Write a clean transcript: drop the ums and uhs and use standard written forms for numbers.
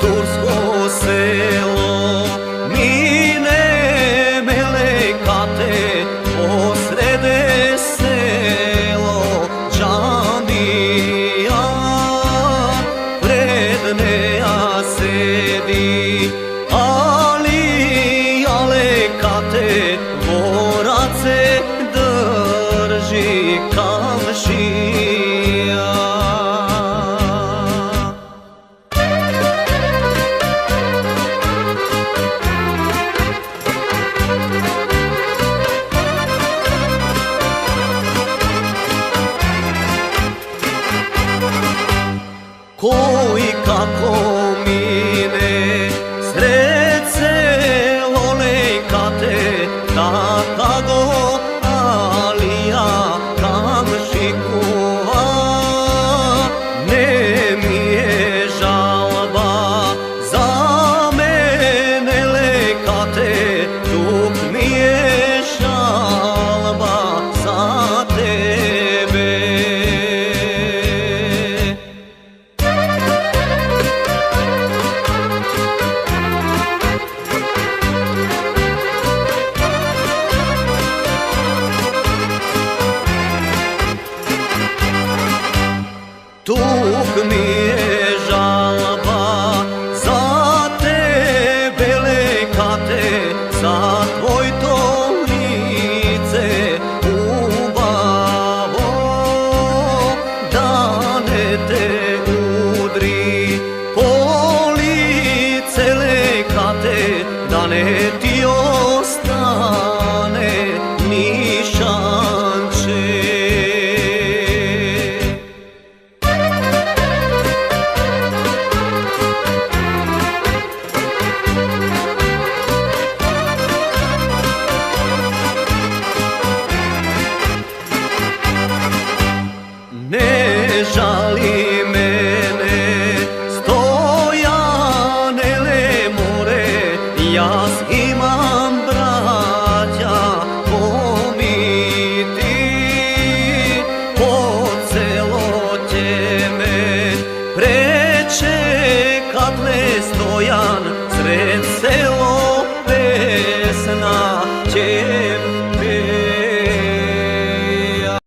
tursko selo, mine melekate posrede selo, džamija pred neja sedi, ali alekate dvorace drži kamšija. Koji kako mine srce olejkate, taka go alija kamšikuva. Ne mi je žalba za mene lekate, dok mi je žalba za tebe. Tuk mi je žalba za tebe lekate, za tvoj to lice ubavo, da ne te udri po lice lekate, da ne